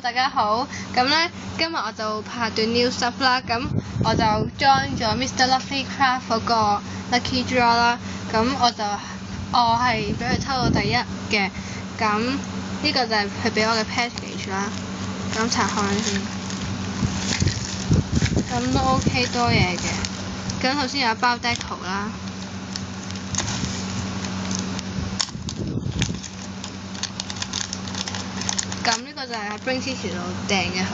大家好。咁咧，今日我就拍段 new stuff 啦。咁我就 join 咗 Mr. Lovely Craft 嗰個 lucky draw 啦。咁我係俾佢抽到第一嘅。咁呢個就係佢俾我嘅 package 啦。咁拆開先。咁都 OK 多嘢嘅。咁頭先有一包 deco 啦。咁呢個就係阿 Bring 之前度訂嘅佢，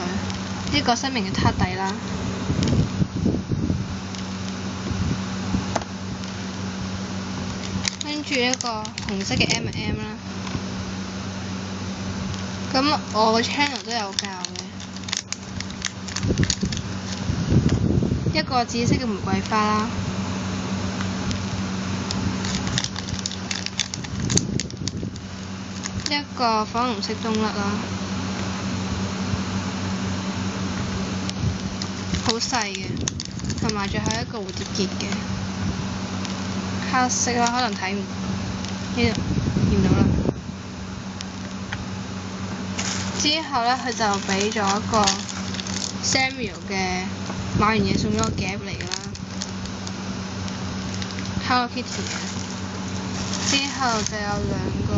呢個新名嘅撻底啦。跟住一個紅色嘅 M&M 啦。咁我個 channel 都有教嘅。一個紫色嘅玫瑰花啦。一個粉紅色冬甩啦，好細嘅，同埋最後一個蝴蝶結嘅，黑色啦，可能睇唔呢度見到啦。之後咧，佢就俾咗一個 Samuel 嘅買完嘢送咗個夾嚟㗎啦 ，Hello Kitty 嘅。之後就有兩個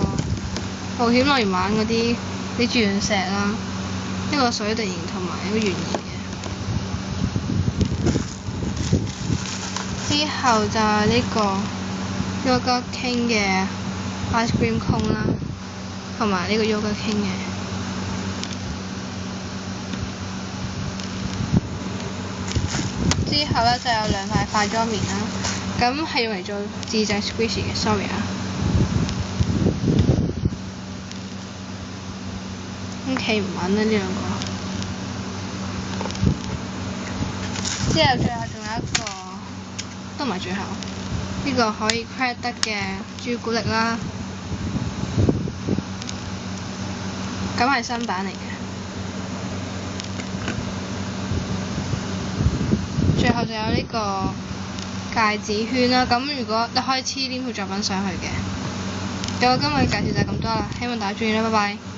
冒險樂園玩嗰啲鑽石啦，一個水地形同埋一個圓形嘅。之後就係呢個 Yoga King 嘅 Ice Cream Cone 啦，同埋呢個 Yoga King 嘅。之後咧就有兩塊化妝棉啦，咁係用嚟做自製 squishy 嘅 ，sorry 啊。企唔穩啦呢兩個。之後最後仲有一個，都唔係最後，呢個可以 crack 得嘅朱古力啦。咁係新版嚟嘅。最後就有呢個戒指圈啦。咁如果你可以黐黏佢作品上去嘅。咁我今日嘅介紹就係咁多啦，希望大家鍾意啦，拜拜。